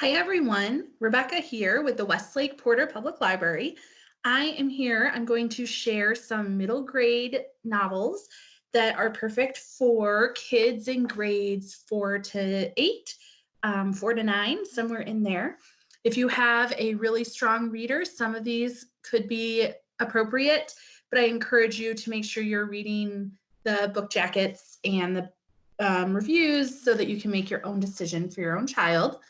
Hi everyone, Rebecca here with the Westlake Porter Public Library. I'm going to share some middle grade novels that are perfect for kids in grades 4 to 8, 4 to 9, somewhere in there. If you have a really strong reader, some of these could be appropriate, but I encourage you to make sure you're reading the book jackets and the reviews so that you can make your own decision for your own child.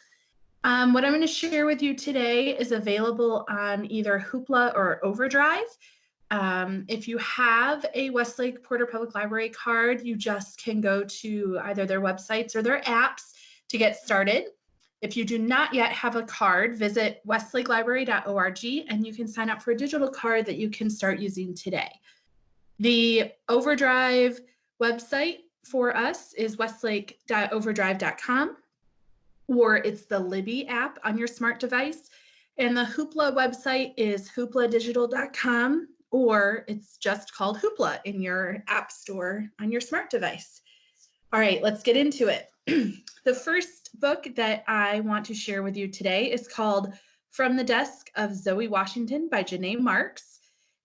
What I'm going to share with you today is available on either Hoopla or Overdrive. If you have a Westlake Porter Public Library card, you just can go to either their websites or their apps to get started. If you do not yet have a card, visit westlakelibrary.org and you can sign up for a digital card that you can start using today. The Overdrive website for us is westlake.overdrive.com. or it's the Libby app on your smart device. And the Hoopla website is hoopladigital.com, or it's just called Hoopla in your app store on your smart device. All right, let's get into it. The first book that I want to share with you today is called From the Desk of Zoe Washington by Janae Marks.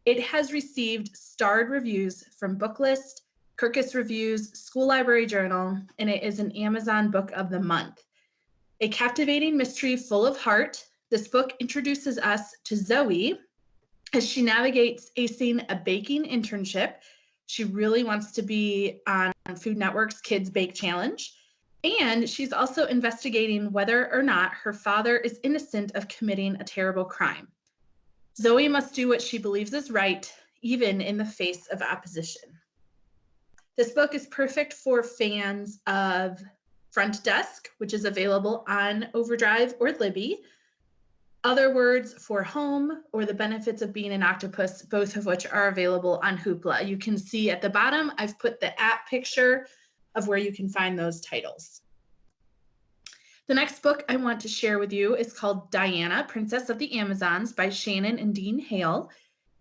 It has received starred reviews from Booklist, Kirkus Reviews, School Library Journal, and it is an Amazon Book of the Month. A captivating mystery full of heart, this book introduces us to Zoe as she navigates acing a baking internship. She really wants to be on Food Network's Kids Bake Challenge. And she's also investigating whether or not her father is innocent of committing a terrible crime. Zoe must do what she believes is right, even in the face of opposition. This book is perfect for fans of Front Desk, which is available on Overdrive or Libby. Other Words for Home, or The Benefits of Being an Octopus, both of which are available on Hoopla. You can see at the bottom, I've put the app picture of where you can find those titles. The next book I want to share with you is called Diana, Princess of the Amazons by Shannon and Dean Hale.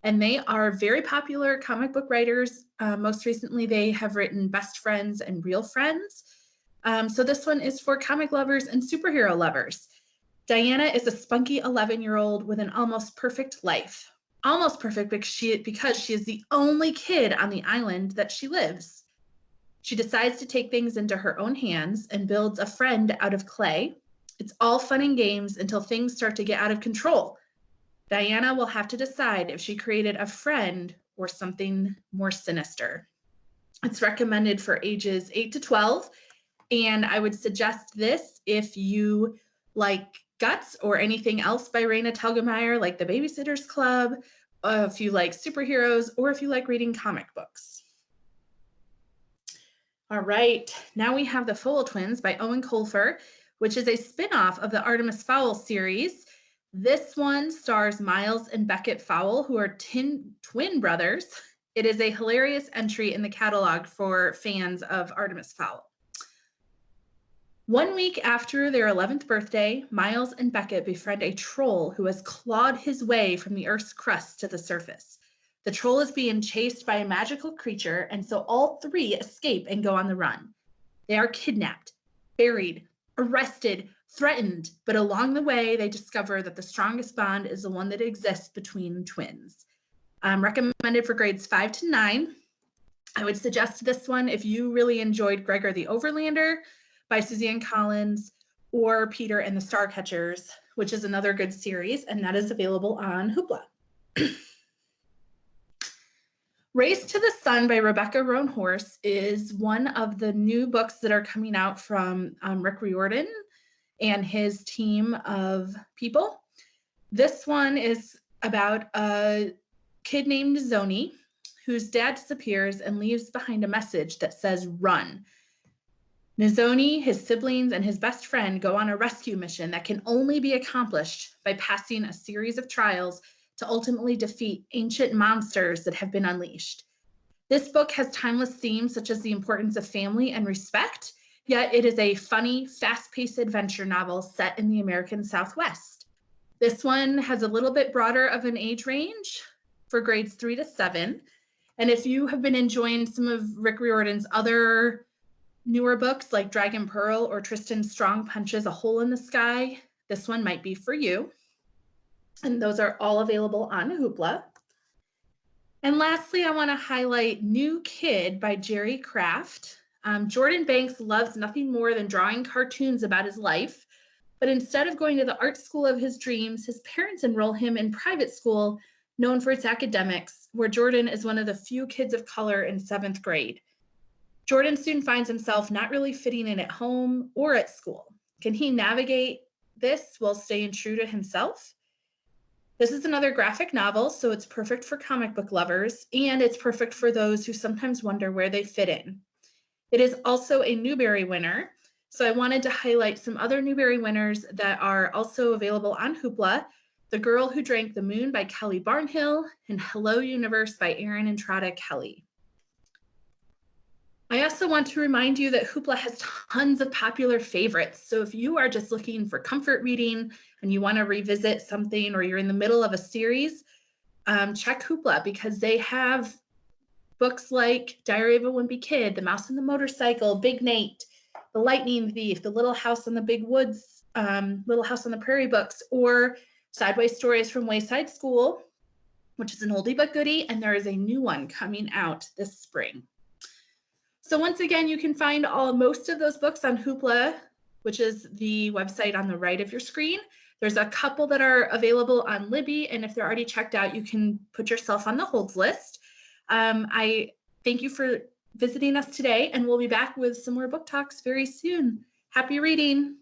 And they are very popular comic book writers. Most recently, they have written Best Friends and Real Friends. So this one is for comic lovers and superhero lovers. Diana is a spunky 11-year-old with an almost perfect life. Almost perfect because she is the only kid on the island that she lives. She decides to take things into her own hands and builds a friend out of clay. It's all fun and games until things start to get out of control. Diana will have to decide if she created a friend or something more sinister. It's recommended for ages 8 to 12. And I would suggest this if you like Guts or anything else by Raina Telgemeier, like The Babysitter's Club, if you like superheroes, or if you like reading comic books. All right, now we have The Fowl Twins by Owen Colfer, which is a spin-off of the Artemis Fowl series. This one stars Miles and Beckett Fowl, who are twin brothers. It is a hilarious entry in the catalog for fans of Artemis Fowl. 1 week after their 11th birthday, Miles and Beckett befriend a troll who has clawed his way from the Earth's crust to the surface. The troll is being chased by a magical creature, and so all three escape and go on the run. They are kidnapped, buried, arrested, threatened, but along the way, they discover that the strongest bond is the one that exists between twins. Recommended for grades 5 to 9. I would suggest this one if you really enjoyed Gregor the Overlander by Suzanne Collins, or Peter and the Starcatchers, which is another good series, and that is available on Hoopla. Race to the Sun by Rebecca Roanhorse is one of the new books that are coming out from Rick Riordan and his team of people. This one is about a kid named Zoni, whose dad disappears and leaves behind a message that says, "Run." Nizoni, his siblings, and his best friend go on a rescue mission that can only be accomplished by passing a series of trials to ultimately defeat ancient monsters that have been unleashed. This book has timeless themes such as the importance of family and respect, yet it is a funny, fast-paced adventure novel set in the American Southwest. This one has a little bit broader of an age range for grades 3 to 7. And if you have been enjoying some of Rick Riordan's other newer books like Dragon Pearl or Tristan Strong Punches a Hole in the Sky, this one might be for you. And those are all available on Hoopla. And lastly, I want to highlight New Kid by Jerry Craft. Jordan Banks loves nothing more than drawing cartoons about his life, but instead of going to the art school of his dreams, his parents enroll him in private school known for its academics, where Jordan is one of the few kids of color in 7th grade. Jordan soon finds himself not really fitting in at home or at school. Can he navigate this while staying true to himself? This is another graphic novel, so it's perfect for comic book lovers, and it's perfect for those who sometimes wonder where they fit in. It is also a Newbery winner, so I wanted to highlight some other Newbery winners that are also available on Hoopla. The Girl Who Drank the Moon by Kelly Barnhill, and Hello Universe by Erin Entrada Kelly. I also want to remind you that Hoopla has tons of popular favorites. So if you are just looking for comfort reading and you want to revisit something, or you're in the middle of a series, check Hoopla, because they have books like Diary of a Wimpy Kid, The Mouse and the Motorcycle, Big Nate, The Lightning Thief, The Little House on the Big Woods, Little House on the Prairie books, or Sideways Stories from Wayside School, which is an oldie but goodie, and there is a new one coming out this spring. So once again, you can find most of those books on Hoopla, which is the website on the right of your screen. There's a couple that are available on Libby, and if they're already checked out, you can put yourself on the holds list. I thank you for visiting us today, and we'll be back with some more book talks very soon. Happy reading.